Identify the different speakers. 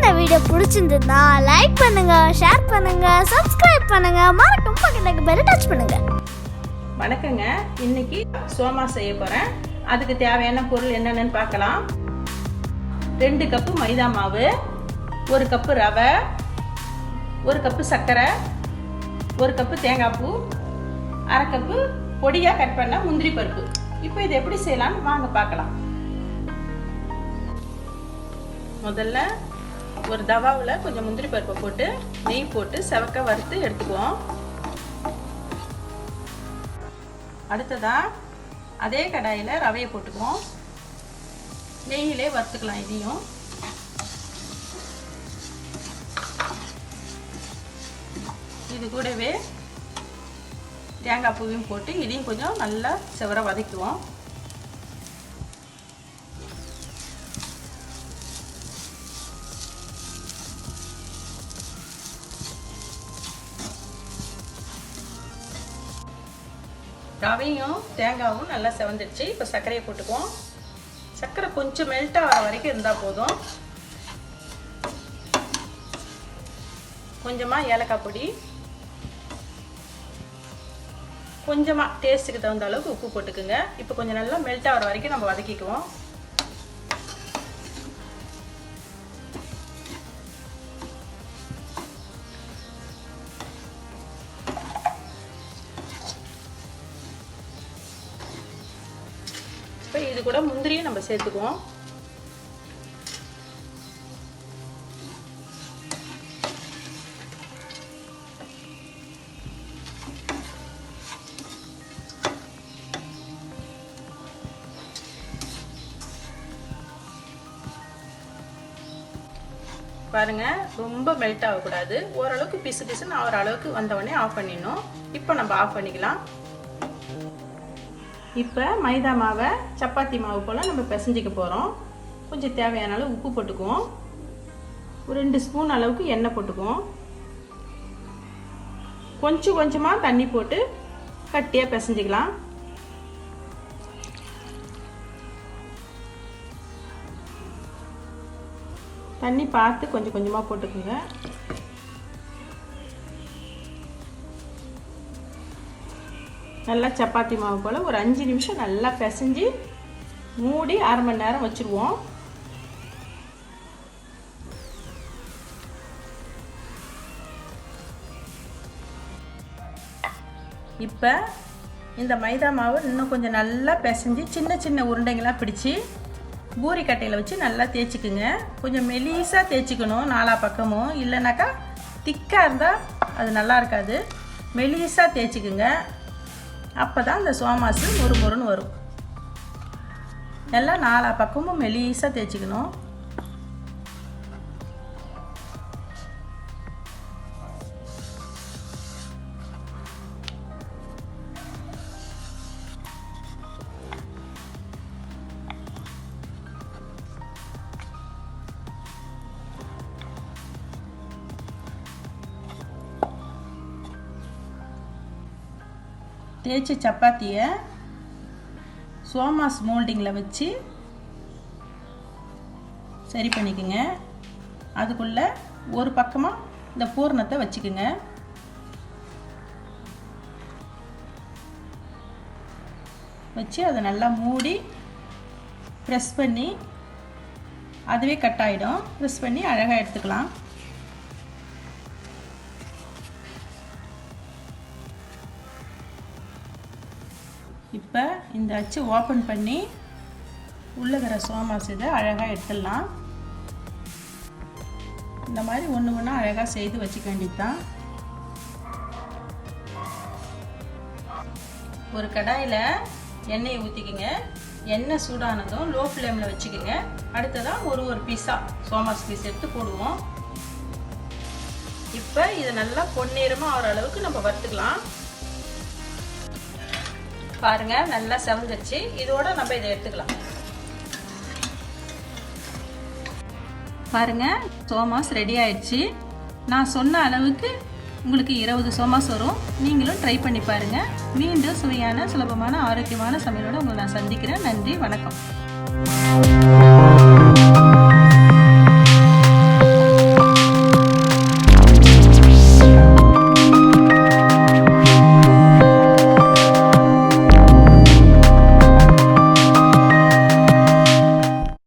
Speaker 1: இந்த வீடியோ பிடிச்சிருந்தா லைக் பண்ணுங்க, ஷேர் பண்ணுங்க, சப்ஸ்கிரைப் பண்ணுங்க, மறக்காம பக்கத்துல பெல் டச் பண்ணுங்க.
Speaker 2: வணக்கங்க. இன்னைக்கு சோமா செய்ய போறேன். அதுக்கு தேவையான பொருள் என்னென்னு பார்க்கலாம். 2 கப்பு மைதா மாவு, 1 கப்பு ரவை, 1 கப்பு சர்க்கரை, 1 கப்பு தேங்காய் பூ, 1/2 கப்பு பொடியாக கட் பண்ண முந்திரி பருப்பு. இப்போ இதை எப்படி செய்யலாம்னு வாங்க பார்க்கலாம். முதல்ல ஒரு தவாவில் கொஞ்சம் முந்திரி பருப்பை போட்டு நெய் போட்டு செவக்க வறுத்து எடுத்துக்குவோம். அடுத்ததா அதே கடாயில் ரவையை போட்டுக்குவோம். நெய்யிலே வறுத்துக்கலாம். இதையும் இது கூடவே தேங்காய் பூவையும் போட்டு இதையும் கொஞ்சம் நல்லா செவர வதக்குவோம். ரவையும் தேங்காயும் நல்லா செவந்துடுச்சு. இப்போ சர்க்கரையை போட்டுக்குவோம். சர்க்கரை கொஞ்சம் மெல்ட் ஆகிற வரைக்கும் இருந்தால் போதும். கொஞ்சமாக ஏலக்காய் பொடி, கொஞ்சமாக டேஸ்ட்டுக்கு தகுந்த அளவுக்கு உப்பு போட்டுக்குங்க. இப்போ கொஞ்சம் நல்லா மெல்ட் ஆகிற வரைக்கும் நம்ம வதக்கிக்குவோம். இப்போ இது கூட முந்திரியும் நம்ம சேர்த்துக்குவோம். பாருங்க, ரொம்ப மெல்ட் ஆகக்கூடாது. ஓரளவுக்கு பிசு பிசுன்னு ஆகிற அளவுக்கு வந்தவொடனே ஆஃப் பண்ணிடணும். இப்போ நம்ம ஆஃப் பண்ணிக்கலாம். இப்போ மைதா மாவை சப்பாத்தி மாவு போல் நம்ம பிசைஞ்சிக்க போகிறோம். கொஞ்சம் தேவையான அளவு உப்பு போட்டுக்குவோம். ஒரு 2 ஸ்பூன் அளவுக்கு எண்ணெய் போட்டுக்குவோம். கொஞ்சம் கொஞ்சமாக தண்ணி போட்டு கட்டியாக பிசைஞ்சிக்கலாம். தண்ணி பார்த்து கொஞ்சம் கொஞ்சமாக போட்டுக்குங்க. நல்லா சப்பாத்தி மாவு போல் ஒரு 5 நிமிஷம் நல்லா பிசைஞ்சு மூடி 1/2 மணி நேரம் வச்சுருவோம். இப்போ இந்த மைதா மாவு இன்னும் கொஞ்சம் நல்லா பிசைஞ்சு சின்ன சின்ன உருண்டைங்களாக பிடிச்சி பூரி கட்டையில் வச்சு நல்லா தேய்ச்சிக்குங்க. கொஞ்சம் மெலிசாக தேய்ச்சிக்கணும் 4 பக்கமும். இல்லைனாக்கா திக்காக இருந்தால் அது நல்லா இருக்காது. மெலிசாக தேய்ச்சிக்குங்க. அப்போ தான் இந்த சோமாசு மொறுமொறுன்னு வரும். எல்லாம் 4 பக்கமும் மெலிசாக தேய்ச்சிக்கணும். தேய்ச்சி சப்பாத்தியை சோமாஸ் மோல்டிங்கில் வச்சு சரி பண்ணிக்கோங்க. அதுக்குள்ளே ஒரு பக்கமாக இந்த பூரணத்தை வச்சுக்கோங்க. வச்சு அதை நல்லா மூடி ப்ரெஸ் பண்ணி அதுவே கட் ஆகிடும். ப்ரெஸ் பண்ணி அழகாக எடுத்துக்கலாம். இப்போ இந்த அச்சு ஓப்பன் பண்ணி உள்ளே வர சோமாஸ் இதை அழகாக எடுத்துடலாம். இந்த மாதிரி ஒன்று ஒன்றா அழகாக செய்து வச்சுக்க வேண்டியது தான். ஒரு கடாயில் எண்ணெயை ஊற்றிக்குங்க. எண்ணெய் சூடானதும் லோ ஃப்ளேமில் வச்சுக்கோங்க. அடுத்ததான் ஒரு பீஸாக சோமாஸ் பீஸ் எடுத்து போடுவோம். இப்போ இதை நல்லா பொன்னிறமாக ஆகிற அளவுக்கு நம்ம வறுத்துக்கலாம். பாருங்க, நல்லா செவந்துருச்சு. இதோட நம்ம இதை எடுத்துக்கலாம். பாருங்க, சோமாஸ் ரெடி ஆயிடுச்சு. நான் சொன்ன அளவுக்கு உங்களுக்கு 20 சோமாஸ் வரும். நீங்களும் ட்ரை பண்ணி பாருங்க. மீண்டும் சுவையான, சுலபமான, ஆரோக்கியமான சமையலோட உங்களை நான் சந்திக்கிறேன். நன்றி, வணக்கம்.